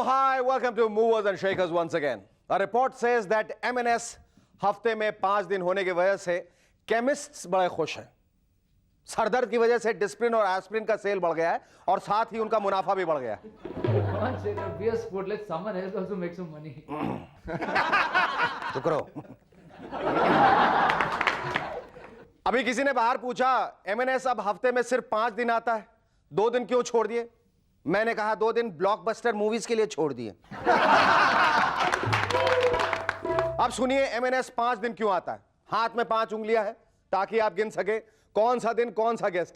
hi, welcome to Movers and Shakers once again. A report says that M&S हफ्ते में 5 दिन होने की वजह से केमिस्ट्स बड़े खुश हैं। सरदर्द की वजह से डिस्प्रिन और एस्प्रिन का सेल बढ़ गया है और साथ ही उनका मुनाफा भी बढ़ गया है। Come on, Shaker, be a sport. Let someone else also make some money. तो करो। अभी किसी ने बाहर पूछा, M&S अब हफ्ते में सिर्फ 5 दिन आता है, 2 दिन क्यों छोड़ दिए? मैंने कहा 2 दिन ब्लॉकबस्टर मूवीज के लिए छोड़ दिए। अब सुनिए M&S 5 दिन क्यों आता है। हाथ में 5 उंगलियां हैं ताकि आप गिन सके कौन सा दिन कौन सा गेस्ट।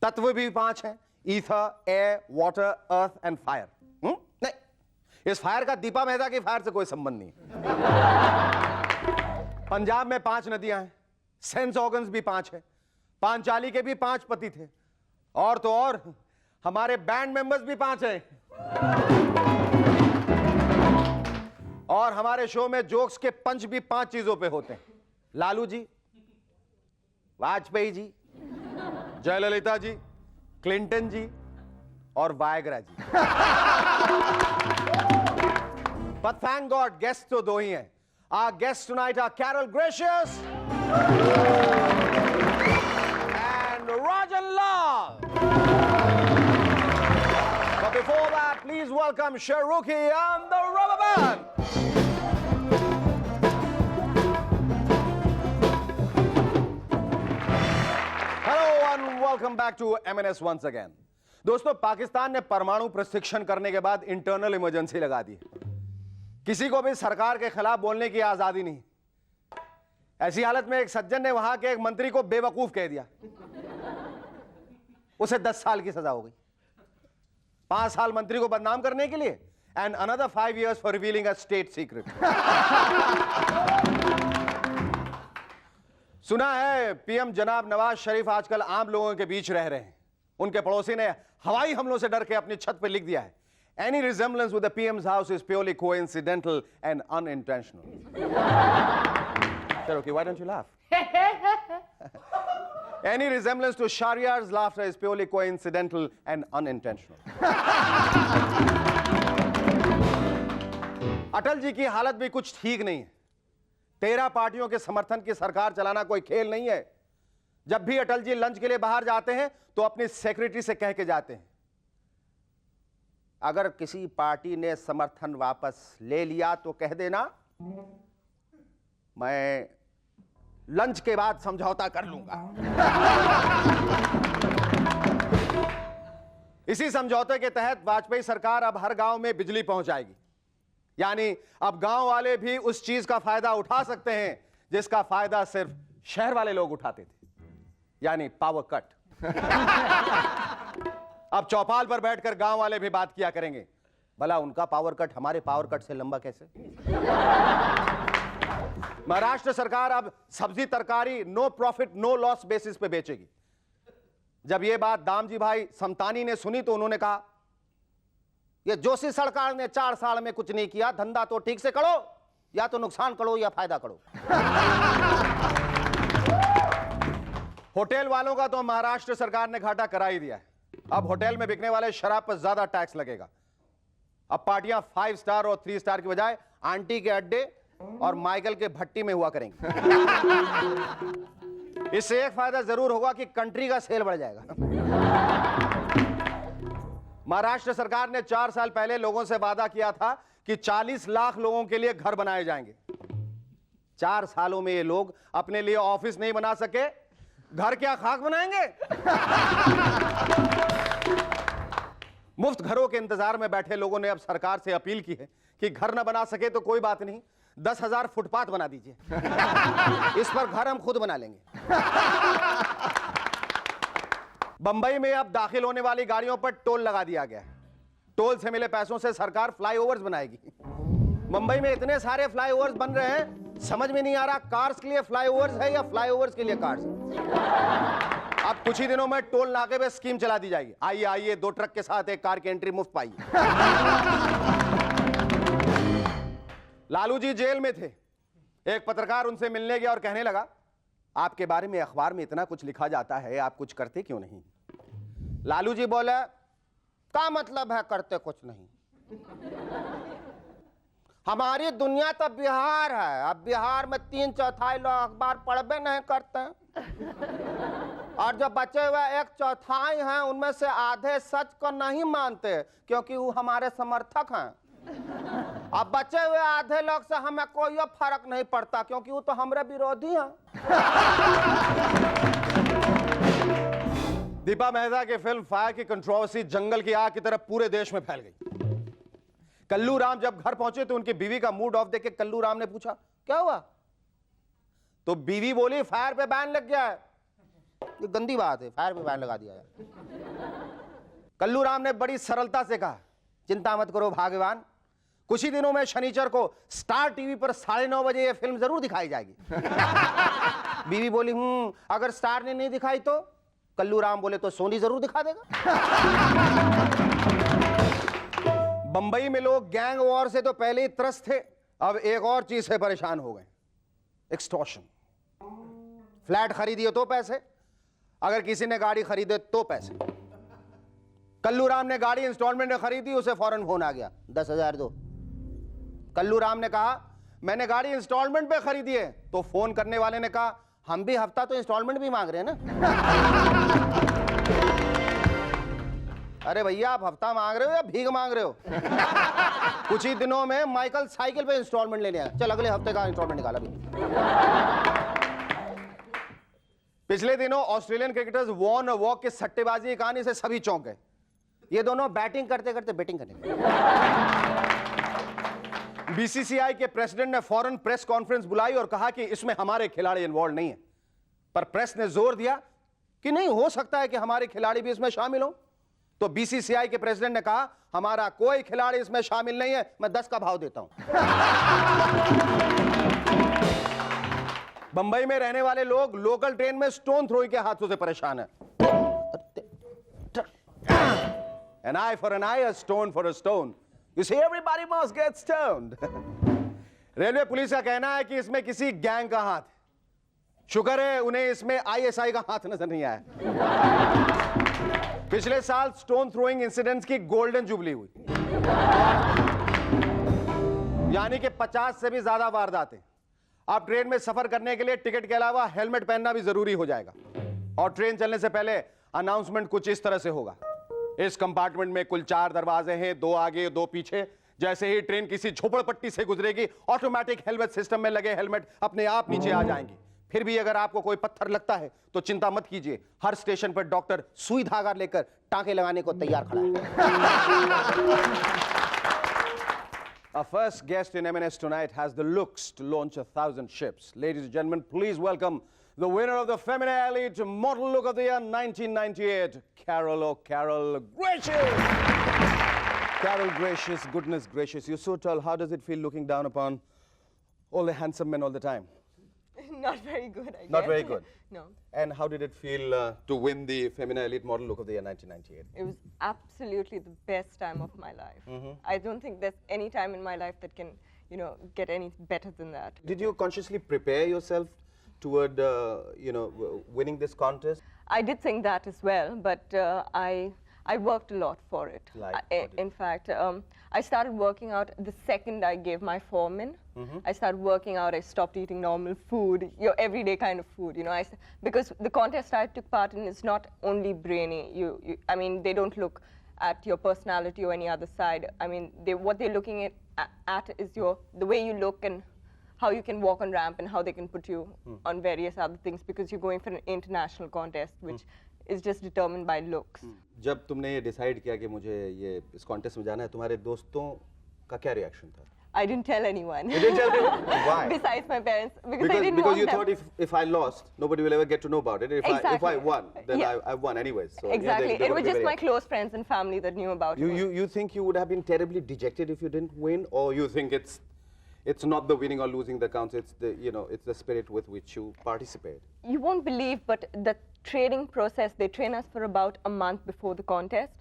तत्व भी 5 हैं, ether, air, water, earth and fire. नहीं, इस फायर का दीपा मेहता की फायर से कोई संबंध नहीं। पंजाब में 5 नदियां हैं, सेंस ऑर्गन्स भी 5 है, पांचाली के भी 5 पति थे, और तो और हमारे बैंड मेंबर्स भी 5 हैं। और हमारे शो में जोक्स के पंच भी 5 चीजों पे होते हैं। लालू जी, वाजपेयी जी, जयललिता जी, क्लिंटन जी और Viagra ji. But thank God, guests तो 2 ही हैं। Our guests tonight are Carol Gracious and Rajan Lal. But before that, please welcome Shahrukhi and the Rubber Band. Hello and welcome back to M&S once again. दोस्तों, पाकिस्तान ने परमाणु प्रशिक्षण करने के बाद internal emergency लगा दी। किसी को भी सरकार के खिलाफ बोलने की आजादी नहीं। ऐसी हालत में एक सज्जन ने वहां के एक मंत्री को बेवकूफ कह दिया, उसे 10 साल की सजा हो गई। 5 साल मंत्री को बदनाम करने के लिए and another 5 years for revealing a state secret. सुना है पीएम जनाब नवाज शरीफ आजकल आम लोगों के बीच रह रहे हैं। उनके पड़ोसी ने हवाई हमलों से डर के अपनी छत पर लिख दिया है, any resemblance with the PM's house is purely coincidental and unintentional. Cherokee, why don't you laugh? Any resemblance to Shahryar's laughter is purely coincidental and unintentional. Atal ji की हालत भी कुछ ठीक नहीं है। 13 पार्टियों के समर्थन की सरकार चलाना कोई खेल नहीं है। जब भी अटल जी लंच के लिए बाहर जाते हैं तो अपनी सेक्रेटरी से कह के जाते हैं, अगर किसी पार्टी ने समर्थन वापस ले लिया तो कह देना मैं लंच के बाद समझौता कर लूंगा। इसी समझौते के तहत वाजपेयी सरकार अब हर गांव में बिजली पहुंचाएगी। यानी अब गांव वाले भी उस चीज का फायदा उठा सकते हैं जिसका फायदा सिर्फ शहर वाले लोग उठाते थे, यानी पावर कट। अब चौपाल पर बैठकर गांव वाले भी बात किया करेंगे, भला उनका पावर कट हमारे पावर कट से लंबा कैसे। महाराष्ट्र सरकार अब सब्जी तरकारी no profit no loss basis पे बेचेगी। जब यह बात दामजी भाई समतानी ने सुनी तो उन्होंने कहा, यह जोशी सरकार ने 4 साल में कुछ नहीं किया, धंधा तो ठीक से करो, या तो नुकसान करो या फायदा करो। होटल वालों का तो महाराष्ट्र सरकार ने घाटा करा ही दिया है। अब होटल में बिकने वाले शराब पर ज्यादा टैक्स लगेगा। अब पार्टियां 5 स्टार और 3 स्टार की बजाय आंटी के अड्डे और माइकल के भट्टी में हुआ करेंगे। इससे एक फायदा जरूर होगा कि कंट्री का सेल बढ़ जाएगा। महाराष्ट्र सरकार ने 4 साल पहले लोगों से वादा किया था कि 40 लाख लोगों के लिए घर बनाए जाएंगे। 4 सालों में ये लोग अपने लिए ऑफिस नहीं बना सके, घर क्या खाक बनाएंगे। मुफ्त घरों के इंतजार में बैठे लोगों ने अब सरकार से अपील की है कि घर ना बना सके तो कोई बात नहीं, 10,000 फुटपाथ बना दीजिए, इस पर घर हम खुद बना लेंगे। बंबई में अब दाखिल होने वाली गाड़ियों पर टोल लगा दिया गया है। टोल से मिले पैसों से सरकार फ्लाईओवर्स बनाएगी। मुंबई में इतने सारे फ्लाईओवर्स बन रहे हैं, समझ में नहीं आ रहा कार्स के लिए फ्लाईओवर्स है या फ्लाईओवर्स के लिए कार्स। अब कुछ ही दिनों में टोल नाके पे स्कीम चला दी जाएगी, आइए आइए 2 ट्रक के साथ एक कार की एंट्री मुफ्त पाइए। लालू जी जेल में थे, एक पत्रकार उनसे मिलने गया और कहने लगा, आपके बारे में अखबार में इतना कुछ लिखा जाता है, आप कुछ करते क्यों नहीं। लालू जी बोले, क्या मतलब है करते कुछ नहीं, हमारी दुनिया तो बिहार है। अब बिहार में 3/4 लोग अखबार पढ़बे नहीं करते हैं। और जो बचे हुए 1/4 हैं उनमें से आधे सच को नहीं मानते क्योंकि वो हमारे समर्थक हैं। अब बचे हुए आधे लोग से हमें कोई फर्क नहीं पड़ता क्योंकि वो तो हमारे विरोधी हैं। दीपा मेहता की फिल्म फायर की कंट्रोवर्सी जंगल की आग की तरह पूरे देश में फैल गई। कल्लू राम जब घर पहुंचे तो उनकी बीवी का मूड ऑफ देख के कल्लू राम ने पूछा क्या हुआ, तो बीवी बोली फायर पे बैन लग गया है। ये गंदी बात है, फायर पे बैन लगा दिया है। कल्लू राम ने बड़ी सरलता से कहा चिंता मत करो भाग्यवान, कुछ ही दिनों में शनिचर को स्टार टीवी पर 9:30 बजे ये फिल्म जरूर दिखाई जाएगी। बीवी बोली अगर स्टार ने नहीं दिखाई तो? कल्लू राम बोले तो सोनी जरूर दिखा देगा। बंबई में लोग गैंग वॉर से तो पहले ही त्रस्त थे, अब एक और चीज से परेशान हो गए, एक्सटॉर्शन। फ्लैट खरीदिए तो पैसे, अगर किसी ने गाड़ी खरीदे तो पैसे। कल्लू राम ने गाड़ी इंस्टॉलमेंट में खरीदी, उसे फौरन फोन आ गया 10,000 दो। कल्लू राम ने कहा मैंने गाड़ी इंस्टॉलमेंट पे खरीदी है, तो फोन करने वाले ने कहा हम भी हफ्ता तो इंस्टॉलमेंट भी मांग रहे हैं ना। अरे भैया आप हफ्ता मांग रहे हो या भीख मांग रहे हो? कुछ ही दिनों में माइकल साइकिल पे इंस्टॉलमेंट लेने आया, चल अगले हफ्ते का इंस्टॉलमेंट निकाला भी। पिछले दिनों ऑस्ट्रेलियन क्रिकेटर्स वॉर्न और वॉक के सट्टेबाजी की कहानी से सभी चौंक गए। ये दोनों बैटिंग करते करते बैटिंग करने लगे। बीसीसीआई के प्रेसिडेंट ने फौरन प्रेस कॉन्फ्रेंस बुलाई और कहा कि इसमें हमारे खिलाड़ी इन्वॉल्व नहीं है, पर प्रेस ने जोर दिया कि नहीं हो सकता है कि हमारे खिलाड़ी भी इसमें शामिल हो। तो बीसीसीआई के प्रेसिडेंट ने कहा हमारा कोई खिलाड़ी इसमें शामिल नहीं है, मैं 10 का भाव देता हूं। बंबई में रहने वाले लोग लोकल ट्रेन में स्टोन थ्रोइंग के हादसों से परेशान है। An eye for an eye, a stone for a stone. You see, everybody must get stoned. Railway police का कहना है कि इसमें किसी गैंग का हाथ है। शुक्र है उन्हें इसमें आईएसआई का हाथ नजर नहीं आया। पिछले साल स्टोन थ्रोइंग इंसिडेंट्स की गोल्डन जुबली हुई, यानी कि 50 से भी ज्यादा वारदातें। अब ट्रेन में सफर करने के लिए टिकट के अलावा हेलमेट पहनना भी जरूरी हो जाएगा। और ट्रेन चलने से पहले अनाउंसमेंट कुछ इस तरह से होगा, इस कंपार्टमेंट में कुल 4 दरवाजे हैं, 2 आगे 2 पीछे। जैसे ही ट्रेन किसी झोपड़पट्टी से गुजरेगी ऑटोमेटिक हेलमेट सिस्टम में लगे हेलमेट अपने आप नीचे आ जाएंगे। फिर भी अगर आपको कोई पत्थर लगता है तो चिंता मत कीजिए, हर स्टेशन पर डॉक्टर सुई धागा लेकर टांके लगाने को तैयार खड़ा है। Our first guest in M&S tonight has the looks to launch 1,000 ships. Ladies and gentlemen, please welcome the winner of the Feminine Elite Model Look of the Year 1998, Carol O'Carroll Gracious. Carol Gracious, goodness gracious, you're so tall. How does it feel looking down upon all the handsome men all the time? Not very good, I guess. Not very good. No. And how did it feel to win the Feminine Elite Model Look of the Year 1998? It was absolutely the best time of my life. I don't think there's any time in my life that can, you know, get any better than that. Did you consciously prepare yourself toward, winning this contest? I did think that as well, but I worked a lot for it. Like what did In fact, I started working out the second I gave my form in. I started working out. I stopped eating normal food, your everyday kind of food. You know, because the contest I took part in is not only brainy. I mean, they don't look at your personality or any other side. I mean, what they're looking at is the way you look and how you can walk on ramp and how they can put you on various other things, because you're going for an international contest, which is just determined by looks. जब तुमने ये decide किया कि मुझे ये इस contest में जाना है, तुम्हारे दोस्तों का क्या रिएक्शन था? I didn't tell anyone. You didn't tell anyone? Why? Besides my parents, because I didn't because want you them. thought if I lost, nobody will ever get to know about it. If I Exactly. won, then Yeah. I won anyways. So, Exactly. they It won't was be just very my close friends and family that knew about it. You think you would have been terribly dejected if you didn't win, or you think it's not the winning or losing that counts, it's the spirit with which you participate? You won't believe, but the training process, they train us for about a month before the contest.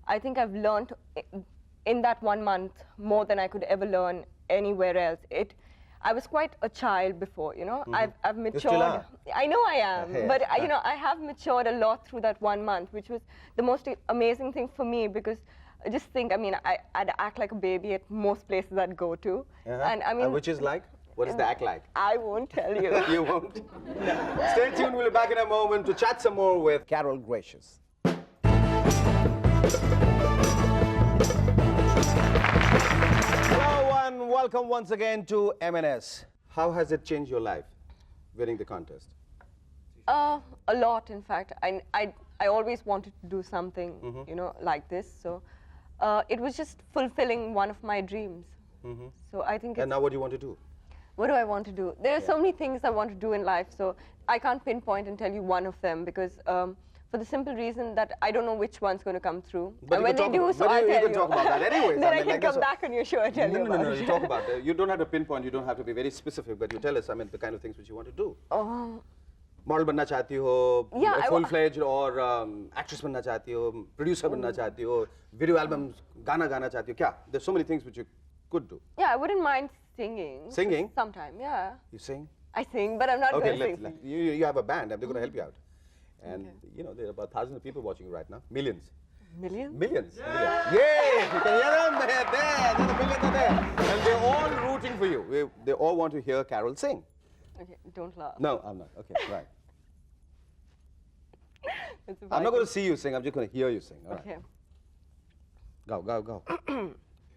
I think I've learned in that 1 month more than I could ever learn anywhere else. I was quite a child before, you know. I've matured. still are. I know I am, Yeah. but I have matured a lot through that 1 month, which was the most amazing thing for me, because just think, I mean, I'd act like a baby at most places I'd go to. And I mean, which is like? What is the act like? I won't tell you. You won't? Stay tuned, we'll be back in a moment to chat some more with Carol Gracious. Hello and welcome once again to M&S. How has it changed your life, winning the contest? A lot, in fact. I always wanted to do something, you know, like this. So it was just fulfilling one of my dreams. So I think And it's, now what do you want to do? what do I want to do? There are so many things I want to do in life, so I can't pinpoint and tell you one of them because for the simple reason that I don't know which one's going to come through. But And you when can they talk do, about- so but I'll you tell can you. talk about that anyways. Then I I, mean, can like come this- back on your show and tell you No, about it. you talk about it. You don't have to pinpoint, you don't have to be very specific, but you tell us, I mean, the kind of things which you want to do. Model बनना चाहती हो, Yeah, I full wa- fledge और actress बनना चाहती हो, producer बनना चाहती हो, वीडियो एल्बम गाना गाना चाहती हो, क्या? There's so many things which you could do. Yeah, I wouldn't mind singing. Singing? Sometime, yeah. You sing? I sing, but I'm not Okay, going to sing. you have a band, and they're going to help you out. And you know, there are about thousands of people watching you right now. Millions. Millions? Millions. Yay! You can hear them? They're there. The millions are there. And they're all rooting for you. They all want to hear Carol sing. Okay, don't laugh. No, I'm not. Okay, right. It's a I'm not vibe. going to see you sing. I'm just going to hear you sing. All right. Okay. Go.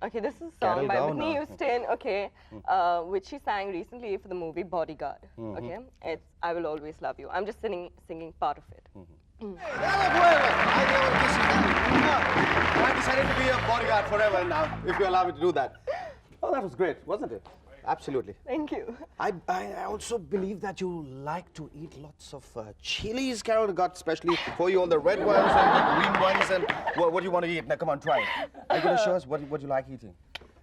Okay, this is a Carol, song by go Whitney now. Houston, okay, which she sang recently for the movie Bodyguard, okay? It's I Will Always Love You. I'm just singing part of it. I decided to be a bodyguard forever now, if you allow me to do that. Oh, that was great, wasn't it? Absolutely. Thank you. I also believe that you like to eat lots of chilies. Carol got especially for you all the red ones and the green ones. And what do you want to eat? Now, come on, try it. Are you going to show us what you like eating?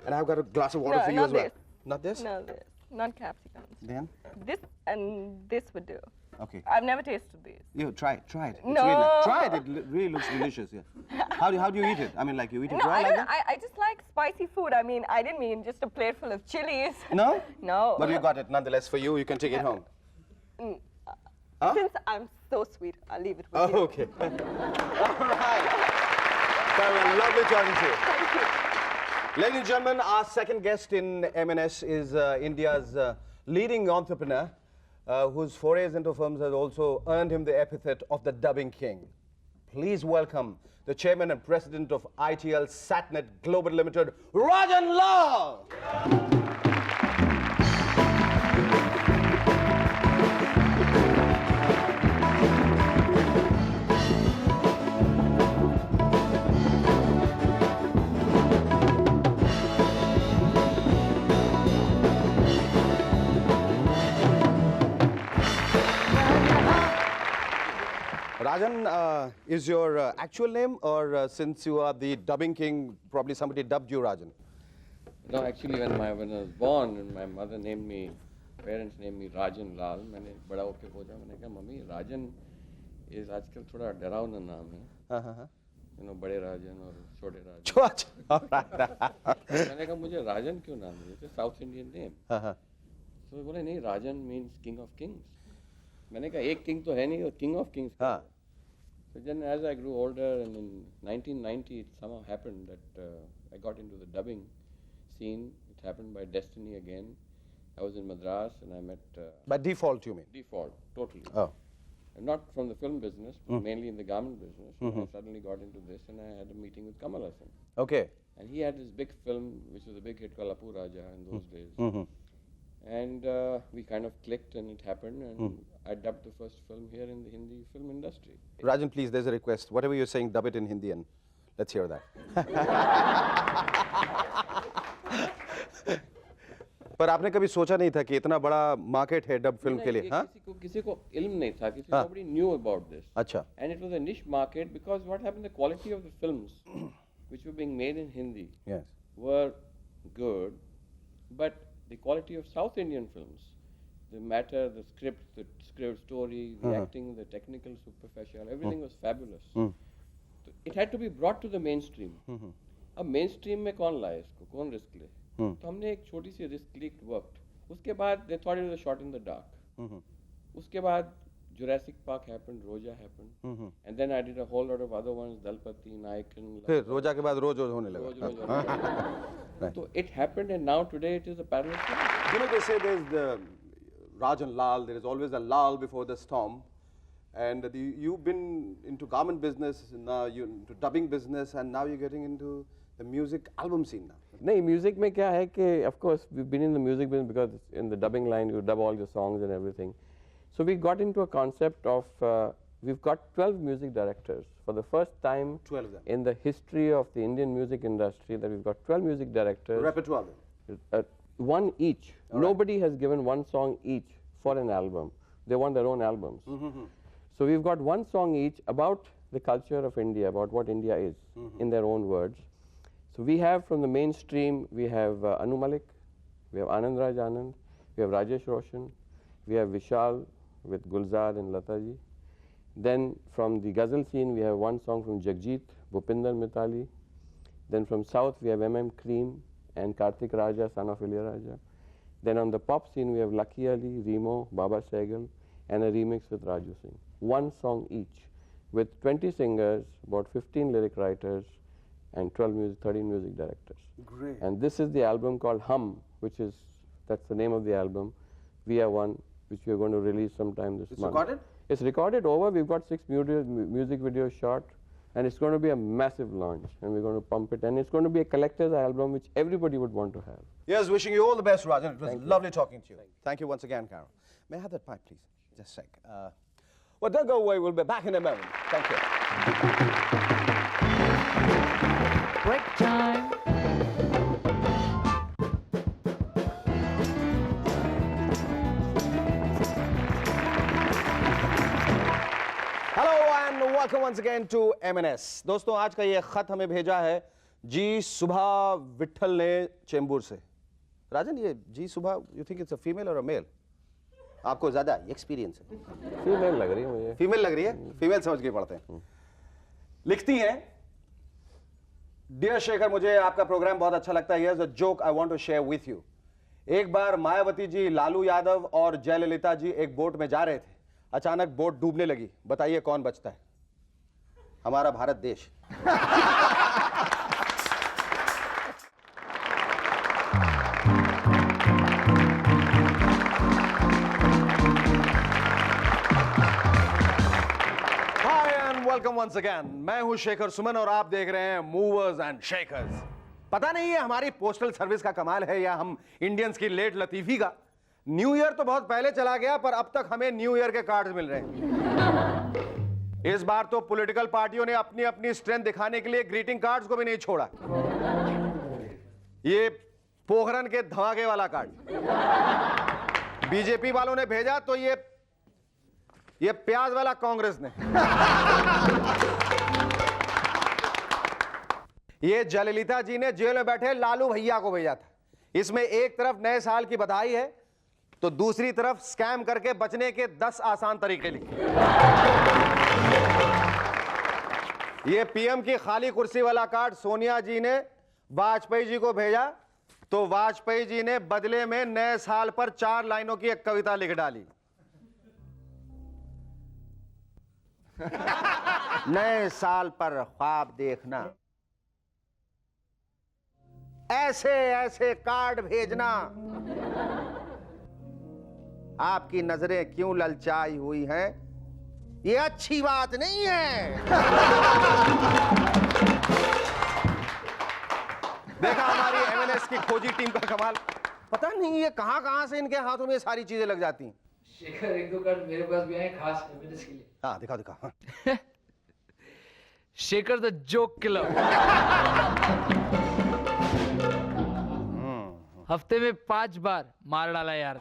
And I've got a glass of water No, for you not as well. this. Not this? No, this. Not capsicums. Then? This and this would do. Okay. I've never tasted these. You try it. It's No. really nice. Try it. It really looks delicious. Yeah. How do you eat it? I mean, like you eat it No, raw I like don't. that? I just like spicy food. I mean, I didn't mean just a plate full of chilies. No? No. But we got it nonetheless for you. You can take it home. Huh? Since I'm so sweet, I'll leave it with Oh, you. okay. All right. Carol, lovely talking to you. Thank you. Ladies and gentlemen, our second guest in M&S is India's leading entrepreneur, whose forays into films has also earned him the epithet of the dubbing king. Please welcome the chairman and president of ITL Satnet Global Limited, Rajan Lal. Rajan is your actual name, or since you are the dubbing king, probably somebody dubbed you Rajan? No, actually, when I was born, and my mother named me, parents named me Rajan Lal. मैंने बड़ा होके पूछा, मैंने कहा mummy Rajan is आजकल थोड़ा डरावना नाम है, you know, बड़े राजन और छोटे राजन. All right. मैंने कहा मुझे राजन क्यों नाम है? It's a South Indian name. So बोले नहीं, राजन means king of kings. मैंने कहा एक king तो है नहीं, और king of kings. So then as I grew older, and in 1990 it somehow happened that I got into the dubbing scene. It happened by destiny again. I was in Madras and I met By default, you mean? Default, totally. Oh. And not from the film business, but mainly in the garment business. And I suddenly got into this and I had a meeting with Kamal Hassan. Okay. And he had this big film, which was a big hit called Apu Raja in those days. And we kind of clicked and it happened. And I dubbed the first film here in the Hindi film industry. Rajan, please, there's a request. Whatever you're saying, dub it in Hindi and let's hear that. पर आपने कभी सोचा नहीं था कि इतना बड़ा market है डब फिल्म के लिए, हाँ? किसी को इल्म नहीं था, nobody knew about this. अच्छा. And it was a niche market because what happened, the quality of the films which were being made in Hindi Yes. were good, but the quality of South Indian films, the matter, the script, story, the acting, the technical superficial, everything was fabulous. So it had to be brought to the mainstream. अब mainstream में कौन लाए इसको, कौन risk ले? तो हमने एक छोटी सी risk leaked worked. उसके बाद they thought it was a shot in the dark. उसके बाद Jurassic Park happened, Roja happened, and then I did a whole lot of other ones, Dalpati, Nayakan. फिर रोजा के बाद रोज रोज होने Roj, लगा Roj. So it happened, and now today it is a parallel film. You know, they say there's the Raj and Lal, there is always a Lal before the storm. And you've been into garment business, now you're into dubbing business, and now you're getting into the music album scene now. No, music में क्या है कि of course we've been in the music business because in the dubbing line you dub all your songs and everything. So we got into a concept of we've got 12 music directors for the first time 12 of them. in the history of the Indian music industry that we've got 12 music directors. Repertoire. One each. Nobody has given one song each for an album. They want their own albums. So we've got one song each about the culture of India, about what India is in their own words. So we have from the mainstream, we have Anu Malik, we have Anand Raj Anand, we have Rajesh Roshan, we have Vishal with Gulzar and Lataji. Then from the ghazal scene, we have one song from Jagjit, Bhupinder Mitali. Then from South, we have M.M. Cream and Karthik Raja, son of Ilayaraja. Then on the pop scene, we have Lucky Ali, Remo, Baba Sehgal, and a remix with Raju Singh. One song each, with 20 singers, about 15 lyric writers, and 13 music directors. Great. And this is the album called Hum, that's the name of the album. We are one, which we are going to release sometime this month. It's recorded? It's recorded over. We've got 6 music videos shot, and it's going to be a massive launch, and we're going to pump it, and it's going to be a collector's album which everybody would want to have. Yes, wishing you all the best, Rajan. It was lovely talking to you. Thank you once again, Carol. May I have that pipe, please? Just a sec. Well, don't go away. We'll be back in a moment. Thank you. Break time. Hello and welcome once again to M&S. दोस्तों आज का ये खत हमें भेजा है जी सुभा विठल ने चेंबूर से. राजन, ये जी सुभा, you think it's a female or a male? आपको ज्यादा एक्सपीरियंस है. फीमेल लग रही है मुझे. फीमेल लग रही है. फीमेल समझ के पढ़ते हैं. लिखती हैं, डियर शेखर, मुझे आपका प्रोग्राम बहुत अच्छा लगता है. Here's a joke I want to share with you. एक बार मायावती जी, लालू यादव और जयललिता जी एक बोट में जा रहे थे. अचानक बोट डूबने लगी. बताइए कौन बचता है? हमारा भारत देश. Welcome once again. मैं हूं शेखर सुमन और आप देख रहे हैं मूवर्स एंड शेकर्स. पता नहीं है हमारी पोस्टल सर्विस का कमाल है या हम इंडियंस की लेट लतीफी का. न्यू ईयर तो बहुत पहले चला गया, पर अब तक हमें न्यू ईयर के कार्ड्स मिल रहे हैं. इस बार तो पॉलिटिकल पार्टियों ने अपनी अपनी स्ट्रेंथ दिखाने के लिए ग्रीटिंग कार्ड्स को भी नहीं छोड़ा. ये पोखरन के धमाके वाला कार्ड बीजेपी वालों ने भेजा, तो ये प्याज वाला कांग्रेस ने. ये जयललिता जी ने जेल में बैठे लालू भैया को भेजा था. इसमें एक तरफ नए साल की बधाई है, तो दूसरी तरफ स्कैम करके बचने के 10 आसान तरीके लिखे. ये पीएम की खाली कुर्सी वाला कार्ड सोनिया जी ने वाजपेयी जी को भेजा, तो वाजपेयी जी ने बदले में नए साल पर 4 लाइनों की एक कविता लिख डाली. नए साल पर ख्वाब देखना, ऐसे ऐसे कार्ड भेजना, आपकी नजरें क्यों ललचाई हुई हैं, ये अच्छी बात नहीं है. देखा हमारी M&S की खोजी टीम का कमाल. पता नहीं ये कहां से इनके हाथों में सारी चीजें लग जाती हैं. शेखर, एक दो कार्ड मेरे पास भी आए खास M&S के लिए. हाँ, दिखा. Shekhar the joke killer. हफ्ते में 5 बार मार डाला यार.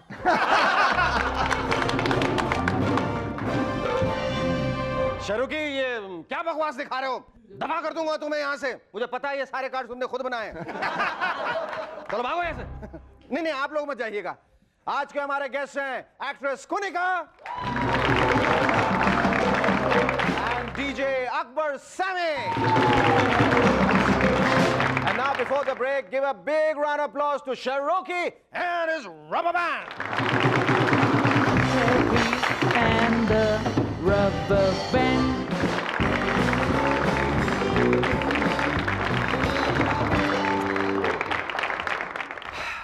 शरुकी, ये क्या बकवास दिखा रहे हो? दफा कर दूंगा तुम्हें यहां से. मुझे पता है ये सारे कार्ड तुमने खुद बनाए हैं. चलो भागो यहां से. नहीं, आप लोग मत जाइएगा. आज के हमारे गेस्ट हैं actress Kunika and DJ Akbar Sami. And now before the break, give a big round of applause to Shahrukhi and his rubber band. And on the rubber band.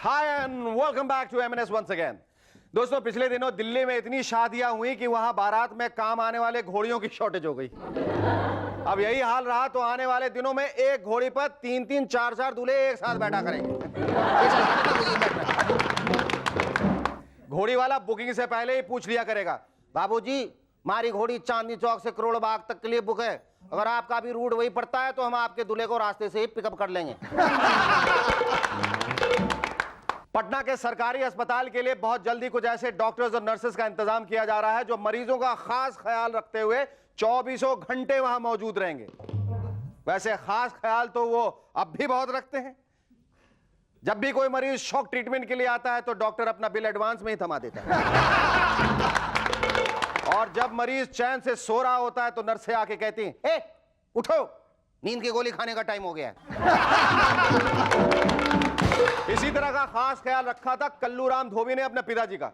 Hi and welcome back to M&S once again. दोस्तों पिछले दिनों दिल्ली में इतनी शादियां हुई कि वहां बारात में काम आने वाले घोड़ियों की शॉर्टेज हो गई। अब यही हाल रहा तो आने वाले दिनों में एक घोड़ी पर 3-3, 4-4 दूल्हे एक साथ बैठा करेंगे। घोड़ी वाला बुकिंग से पहले ही पूछ लिया करेगा, बाबूजी हमारी घोड़ी चांदनी चौक से करोड़ बाग तक के लिए बुक है, अगर आपका भी रूट वही पड़ता है तो हम आपके दूल्हे को रास्ते से ही पिकअप कर लेंगे। पटना के सरकारी अस्पताल के लिए बहुत जल्दी कुछ ऐसे डॉक्टर्स और नर्सेस का इंतजाम किया जा रहा है जो मरीजों का खास ख्याल रखते हुए 24 घंटे वहां मौजूद रहेंगे। वैसे खास ख्याल तो वो अब भी बहुत रखते हैं। जब भी कोई मरीज शॉक ट्रीटमेंट के लिए आता है तो डॉक्टर अपना बिल एडवांस में ही थमा देता है। और जब मरीज चैन से सो रहा होता है तो नर्सें आके कहती हैं, ए, उठो, नींद की गोली खाने का टाइम हो गया है। इसी तरह का खास ख्याल रखा था कल्लू राम धोबी ने अपने पिताजी का।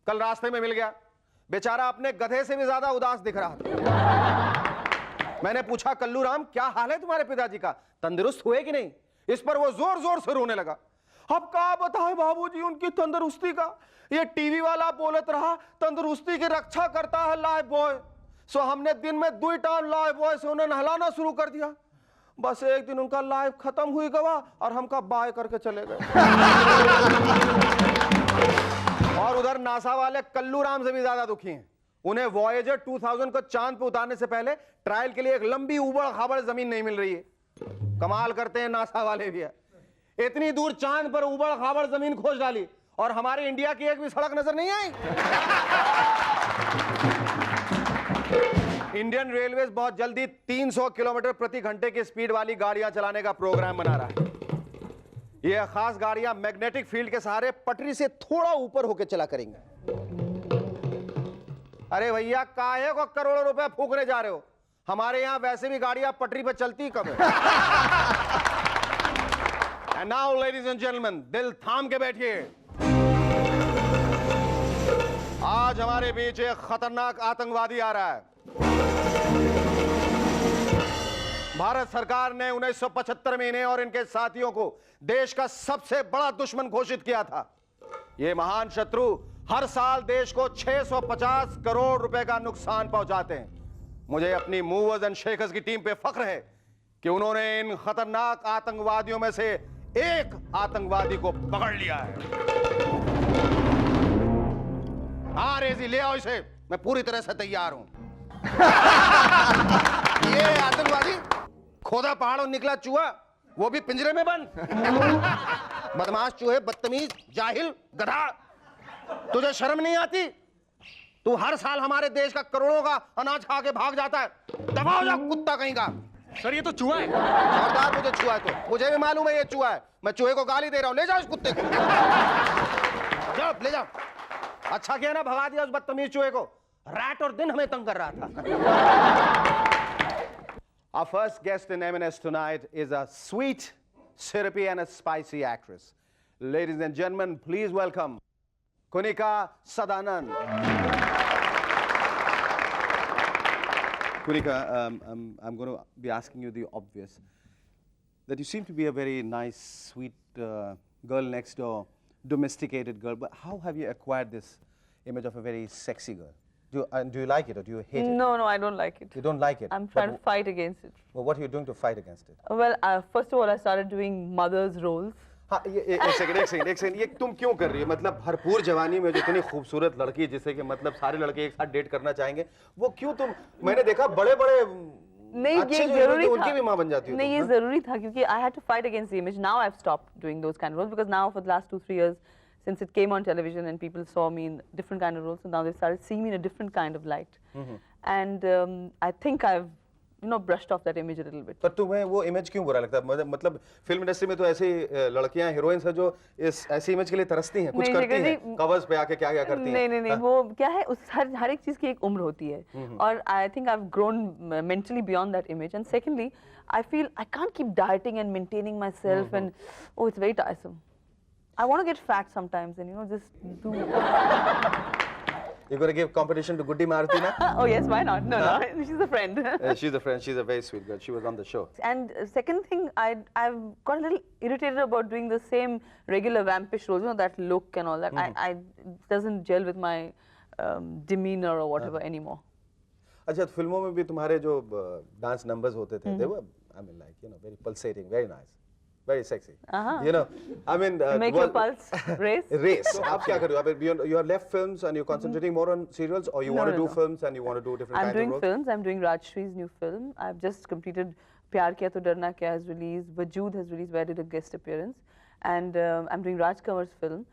कल रास्ते में मिल गया, बेचारा अपने गधे से भी ज्यादा उदास दिख रहा था। मैंने पूछा, कल्लू राम क्या हाल है तुम्हारे पिताजी का, तंदुरुस्त हुए कि नहीं? इस पर वो जोर जोर से रोने लगा। अब क्या बताएं बाबूजी उनकी तंदुरुस्ती का, ये टीवी वाला बोलत रहा तंदुरुस्ती की रक्षा करता है लाइफ बॉय। सो हमने दिन में 2 टाइम लाइफ बॉय से उन्हें नहलाना शुरू कर दिया। बस एक दिन उनका लाइफ खत्म हुई गवा और हमका बाय करके चले गए। और उधर नासा वाले कल्लू राम से भी ज्यादा दुखी हैं। उन्हें वॉयेजर 2000 को चांद पे उतारने से पहले ट्रायल के लिए एक लंबी उबड़ खाबड़ जमीन नहीं मिल रही है। कमाल करते हैं नासा वाले भी है। इतनी दूर चांद पर उबड़ खाबड़ जमीन खोज डाली और हमारे इंडिया की एक भी सड़क नजर नहीं आई। इंडियन रेलवे बहुत जल्दी 300 किलोमीटर प्रति घंटे की स्पीड वाली गाड़ियां चलाने का प्रोग्राम बना रहा है। यह खास गाड़ियां मैग्नेटिक फील्ड के सहारे पटरी से थोड़ा ऊपर होकर चला करेंगी। अरे भैया काहे को करोड़ों रुपए फूकने जा रहे हो? हमारे यहां वैसे भी गाड़ियां पटरी पर चलती कब है। And now ladies and gentleman, दिल थाम के बैठिए। आज हमारे बीच एक खतरनाक आतंकवादी आ रहा है। भारत सरकार ने 1975 में इन्हें और इनके साथियों को देश का सबसे बड़ा दुश्मन घोषित किया था। ये महान शत्रु हर साल देश को 650 करोड़ रुपए का नुकसान पहुंचाते हैं। मुझे अपनी मूवर्स एंड शेकर्स की टीम पे फख्र है कि उन्होंने इन खतरनाक आतंकवादियों में से एक आतंकवादी को पकड़ लिया है। हाँ रेजी, ले आओ इसे, मैं पूरी तरह से तैयार हूं। ये आतंकवादी खोदा पहाड़ों निकला चूहा, वो भी पिंजरे में बंद। बदमाश चूहे, बदतमीज, जाहिल, गधा, तुझे शर्म नहीं आती? तू हर साल हमारे देश का करोड़ों का अनाज खा के भाग जाता है। दबाओ जा कुत्ता कहीं का। सर ये तो चूहा है। सरदार मुझे चूहा है तो मुझे भी मालूम है ये चूहा है। मैं चूहे को गाली दे रहा हूं, ले जाओ इस कुत्ते को। जाओ ले जाओ। अच्छा किया ना भगा दिया उस बदतमीज चूहे को, रात और दिन हमें तंग कर रहा था। Our first guest in M&S tonight is a sweet, syrupy and a spicy actress. Ladies and gentlemen, please welcome Kunika Sadanand. Kunika, I'm going to be asking you the obvious. That you seem to be a very nice, sweet girl next door, domesticated girl, but how have you acquired this image of a very sexy girl? Do you like it or do you hate it? No, I don't like it. You don't like it? I'm trying to fight against it. Well, what are you doing to fight against it? Well, first of all, I started doing mother's roles. हाँ, एक second, ये तुम क्यों कर रही हो? मतलब भरपूर जवानी में जो इतनी खूबसूरत लड़की जिसे कि मतलब सारे लड़के एक साथ डेट करना चाहेंगे, वो क्यों तुम? मैंने देखा बड़े-बड़े नहीं, ये जरूरी था। उनकी भी मां बन जाती हो। नहीं, ये जरूरी था क्योंकि I had to fight against the image. Now I've stopped doing those kind of roles because now for the last 2-3 years, since it came on television and people saw me in different kind of roles, so now they've started seeing me in a different kind of light. And I think I've brushed off that image a little bit. पर तुम्हें वो image क्यों बुरा लगता है? मतलब film industry में तो ऐसी लड़कियां हीरोइंस हैं जो इस ऐसी इमेज के लिए तरसती हैं, कुछ करती हैं, कवर्स पे आके क्या-क्या करती हैं। नहीं, वो क्या है, उस हर एक चीज की एक उम्र होती है और I think I've grown mentally beyond that image. And secondly, I feel I can't keep dieting and maintaining myself and it's very tiresome. I want to get fat sometimes and just do. You're going to give competition to Guddi Maruti now? Oh yes, why not? No, no, she's a friend. She's a friend. She's a very sweet girl. She was on the show. And second thing, I've got a little irritated about doing the same regular vampish roles, you know, that look and all that. It doesn't gel with my demeanor or whatever anymore. अच्छा, फिल्मों में भी तुम्हारे जो dance numbers होते थे, they were, I mean, like, you know, very pulsating, very nice, very sexy. You know, I mean, Make your pulse race. Race. आप क्या कर रहे हो? अब you are left films and you're concentrating more on serials, or you want to do films and you want to do different I'm kinds of doing roles? films. I'm doing Rajshree's new film. I've just completed Pyar Kiya To Darna Kya has released. Vajood has released, where I did a guest appearance. And I'm doing Raj Kanwar's film.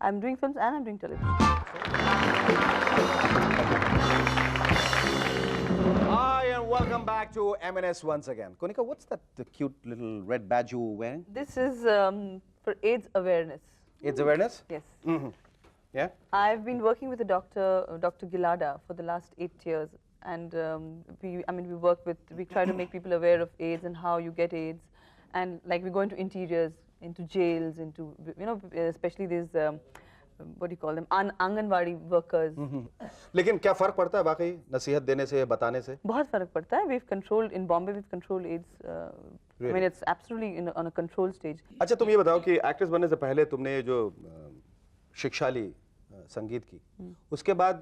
I'm doing films and I'm doing television. Hi and welcome back to M&S once again. Konika, what's that the cute little red badge you were wearing? This is for AIDS awareness. AIDS awareness? Yes. Yeah? I've been working with a doctor, Dr. Gilada, for the last 8 years. And we try to make people aware of AIDS and how you get AIDS. And like we go into interiors, into jails, into, you know, especially these, what do you call them, Anganwadi workers. लेकिन क्या फर्क पड़ता है वाकई नसीहत देने से बताने से? बहुत फर्क पड़ता है. We've controlled, in Bombay we've controlled AIDS. I mean, it's absolutely on a controlled stage. अच्छा, तुम ये बताओ कि एक्ट्रेस बनने से पहले तुमने जो शिक्षा ली संगीत की, उसके बाद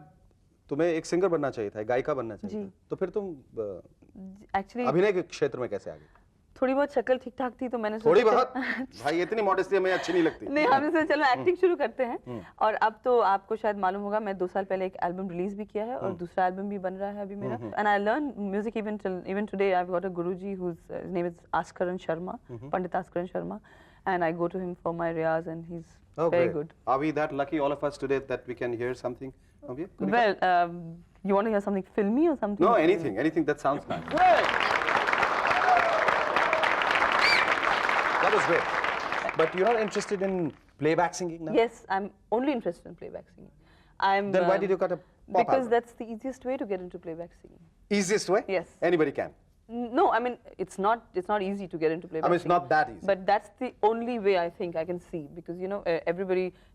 तुम्हें एक सिंगर बनना चाहिए था, एक गायिका बनना चाहिए था, तो फिर तुम Actually, अभिनय के क्षेत्र में कैसे आ गई? थोड़ी बहुत शक्ल ठीक ठाक थी तो मैंने थोड़ी बहुत? भाई इतनी मॉडेस्टी हमें अच्छी नहीं लगती। नहीं, हमने सोचा चलो एक्टिंग शुरू करते हैं। और अब तो आपको शायद मालूम होगा, मैं 2 साल पहले एक एल्बम रिलीज भी किया है और दूसरा एल्बम भी बन रहा है अभी मेरा। And I learn music even today. I've got a guruji whose his name is Askaran Sharma, Pandit Askaran Sharma, and I go to him for my riyaz and he's very good. Are we that lucky, all of us today, that we can hear something of you? Well, you want to hear something filmy or something? No, anything that sounds nice. That was great. But you're not interested in playback singing now? Yes, I'm only interested in playback singing. Then why did you cut a pop Because album? that's the easiest way to get into playback singing. Easiest way? Yes. Anybody can. No, I mean it's not easy to get into playback. I mean, it's singing, not that easy. But that's the only way I think I can see, because you know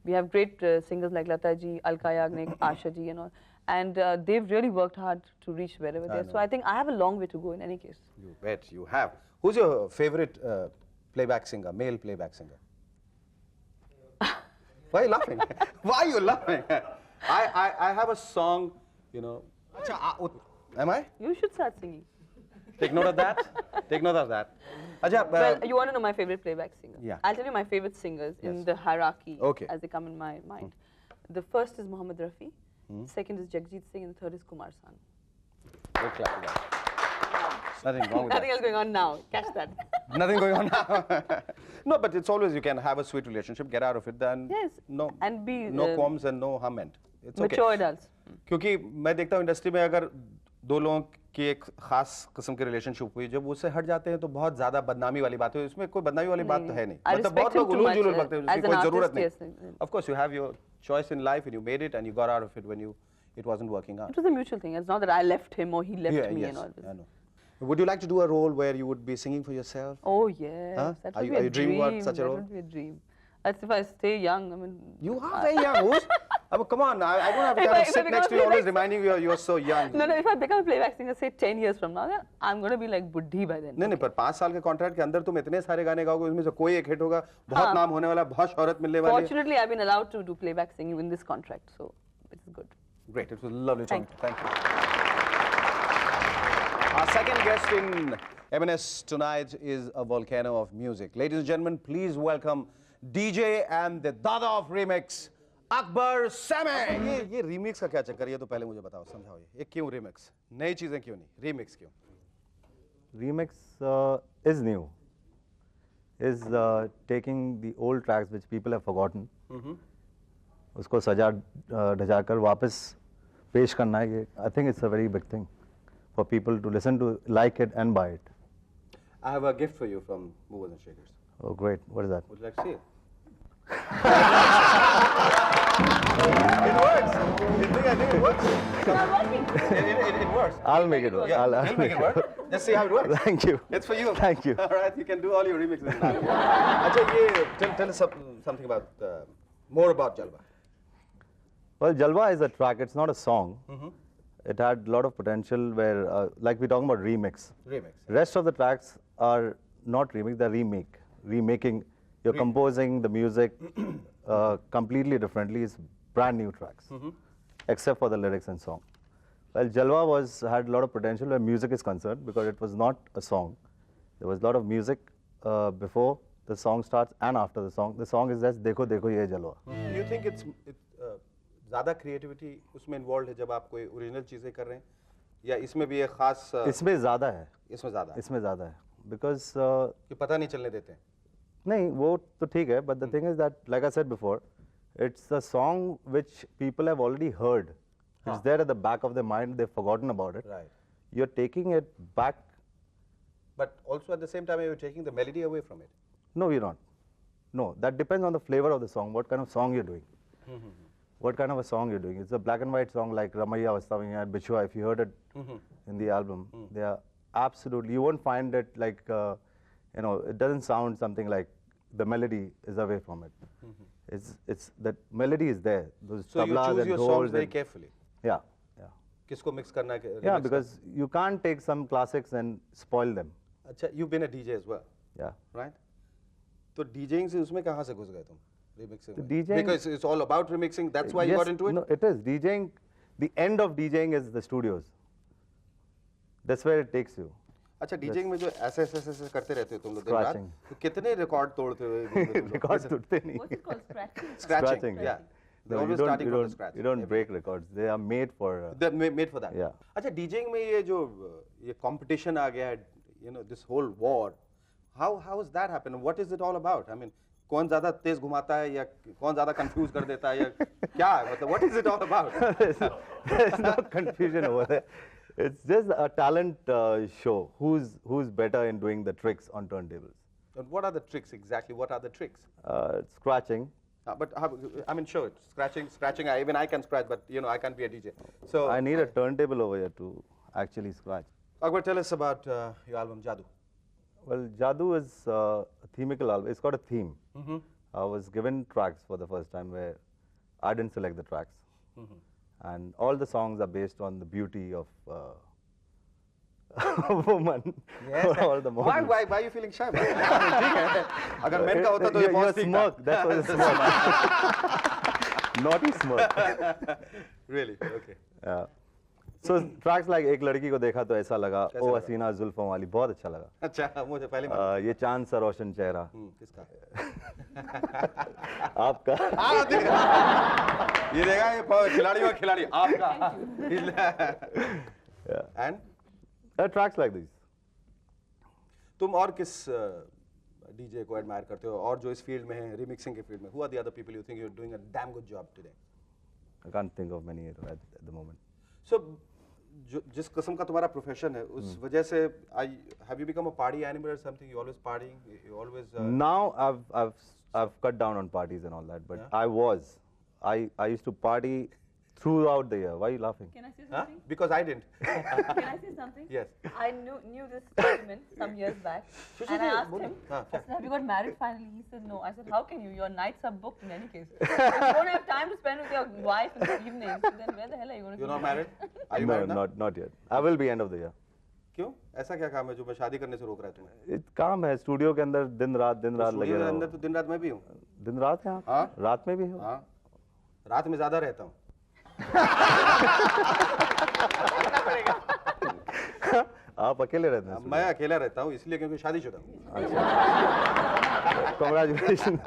we have great singers like Lata ji, Alka Yagnik, Asha ji and all, and they've really worked hard to reach wherever they are. So I think I have a long way to go in any case. You bet you have. Who's your favorite playback singer, male playback singer? Why are you laughing? Why are you laughing? I have a song, you know. Am I? You should start singing. Take note of that. Take note of that. Well, you want to know my favorite playback singer? Yeah. I'll tell you my favorite singers in the hierarchy as they come in my mind. The first is Mohammed Rafi, second is Jagjit Singh, and the third is Kumar Sanu. Go clap for that. Nothing wrong with Nothing that. else going on now. Catch that. Nothing going on now. No, but it's always you can have a sweet relationship, get out of it, then Yes. no, And be no qualms and no harm meant. It's okay. mature adults. क्योंकि मैं देखता हूँ industry में अगर दो लोगों की एक खास किस्म की रिलेशनशिप हुई, जब उससे हट जाते हैं तो बहुत ज्यादा बदनामी वाली बात है। इसमें कोई बदनामी वाली बात तो है नहीं। I मतलब respect बहुत लोग him too उलूल much, जुलूल बकते हैं, as उसकी an कोई जरूरत artist, नहीं। yes. Of course, you have your choice in life and you made it and you got out of it when it wasn't working out. It was a mutual thing. It's not that I left him or he left me yes, and all this. I know. Would you like to do a role where you would be singing for yourself? Oh yes, Huh? that Are would you- be are a you dreaming about dream. such a role? That would be a dream. That's if I stay young. I mean, You are very young. I mean, come on, I don't have to If kind I- of if I sit become next a to you, always playback- reminding you you're so young. no, if I become a playback singer, say 10 years from now, then I'm going to be like buddhi by then. नहीं नहीं, पर 5 साल के contract के अंदर तुम इतने सारे गाने गाओगे, उसमें से कोई एक हिट होगा, बहुत नाम होने वाला, बहुत शोहरत मिलने वाली है। Fortunately, I've been allowed to do playback singing in this contract, so it's good. Great, it was lovely talking to you. Thank Thank you. Our second guest in M&S tonight is a volcano of music. Ladies and gentlemen, please welcome DJ and the Dada of Remix, Akbar Sami. ये remix का क्या चक्कर है? ये तो पहले मुझे बताओ, समझाओ ये क्यों remix? नई चीजें क्यों नहीं? Remix क्यों? Remix is new, is taking the old tracks which people have forgotten, उसको सजा ढजा कर वापस पेश करना है, ये I think it's a very big thing for people to listen to, like it and buy it. I have a gift for you from Movers and Shakers. Oh great, what is that? Would you like to see it? It works. You think I think it works? It works. I'll make it work. Yeah, I'll you'll make it work. Just see how it works. Thank you. It's for you. Thank you. All right, you can do all your remixes now. अच्छा, ये tell us something about more about Jalwa. Well, Jalwa is a track. It's not a song. It had a lot of potential where, like we're talking about remix. Remix. Rest of the tracks are not remix, they're remaking. You're composing the music completely differently. It's brand new tracks, except for the lyrics and song. Well, Jalwa had a lot of potential where music is concerned because it was not a song. There was a lot of music before the song starts and after the song. The song is just Dekho Dekho Ye Jalwa. You think it's ज़्यादा creativity उसमें involved है जब आप कोई original चीज़ें कर रहे हैं या इसमें भी एक खास इसमें ज़्यादा है. इसमें ज़्यादा है Because कि पता नहीं चलने देते हैं. नहीं वो तो ठीक है, but the thing is that, like I said before, it's a song which people have already heard. It's there at the back of their mind. They've forgotten about it. Right. You're taking it back. But also at the same time you're taking the melody away from it. No, you're not. No, that depends on the flavor of the song. What kind of song you're doing? What kind of a song you're doing? It's a black and white song like Ramaiya Vastavanya and Bichua. If you heard it in the album, they are absolutely. You won't find it like it doesn't sound something like the melody is away from it. It's that melody is there. Those So you tablas choose and your dhols songs very and- carefully. Yeah. किसको mix करना है Yeah, remix because you can't take some classics and spoil them. करना? अच्छा, you've been a DJ as well, Yeah. right? तो DJing से उसमें कहाँ से घुस गए तुम? Remixing The में? DJing Because it's all about remixing. That's why you Yes, got into it. No, it is. DJing, the end of DJing is the studios. That's where it takes you. अच्छा, DJing में जो ऐसे करते रहते हो तुम लोग दिन रात, Scratching. तो कितने रिकॉर्ड तोड़ते हो एक दिन में तुम लोग? Records टूटते नहीं. What's it called? Scratching? Scratching, yeah. They're No, always starting from the scratch. you don't break records. They are made for. They're made for that. Yeah. अच्छा, DJing में ये जो ये competition आ गया है, this whole war, how has that happened? What is it all about? I mean, कौन ज़्यादा तेज घुमाता है या कौन ज़्यादा confuse कर देता है या क्या है? मतलब what is it all about? There's no confusion over there. It's just a talent show. Who's better in doing the tricks on turntables? And what are the tricks exactly? What are the tricks? Scratching. But I mean, show it. Scratching. Even I can scratch, but I can't be a DJ. So I need a turntable over here to actually scratch. Akbar, tell us about your album Jadoo. Well, Jadoo is a themical album. It's got a theme. I was given tracks for the first time where I didn't select the tracks. And all the songs are based on the beauty of a woman. Yes. All the Why models. are you feeling shy? ठीक है. अगर men का होता तो ये You're बहुत ठीक था. smirk. That's what it's smirk. Naughty smirk. Really? Okay. Yeah. So tracks like एक लड़की को देखा तो ऐसा लगा, ओ हसीना जुल्फों वाली, बहुत अच्छा लगा. अच्छा, मुझे पहले मालूम. ये चांद सा रोशन चेहरा. किसका? आपका. ये देखा ये खिलाड़ियों का खिलाड़ी आपका. And Tracks like these. तुम और किस डीजे को एडमायर करते हो और जो इस फील्ड में है, रिमिक्सिंग के फील्ड में? Who are the other people you think you're doing a damn good job today? I can't think of many at the moment. So जिस किस्म का तुम्हारा प्रोफेशन है उस वजह से have you become a party animal or something? You always partying? You always Now I've cut down on parties and all that, but I used to party throughout the year. Why are you laughing? Can I say Huh? something? Because I didn't. Can I say something? Yes. I knew this gentleman some years back, and I asked him, हाँ, I said, have you got married finally? He said, no. I said, how can you? Your nights are booked in any case. If you don't have time to spend with your wife in the evenings, then where the hell are you going to You're not married? Are you No, married now? not yet. I will be end of the year. क्यों? ऐसा क्या काम है जो मैं शादी करने से रोक रहा है तुम्हें? काम है स्टूडियो के अंदर दिन रात लगे स्टूडियो के रहो. अंदर तो दिन रात मैं भी हूँ. दिन रात है आप? हाँ. रात में भी हो? हाँ. रात में ज्यादा रहता हूँ. आप अकेले रहते हैं? मैं अकेला रहता हूँ इसलिए क्योंकि शादीशुदा हूँ. Congratulations.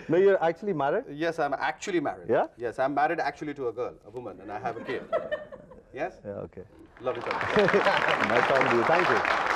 No, you're actually married? Yes, I'm actually married. Yeah? Yes, I'm married actually to a girl, a woman, and I have a kid. Yes? Yeah, okay. Love each other. Nice talking to you. Thank you.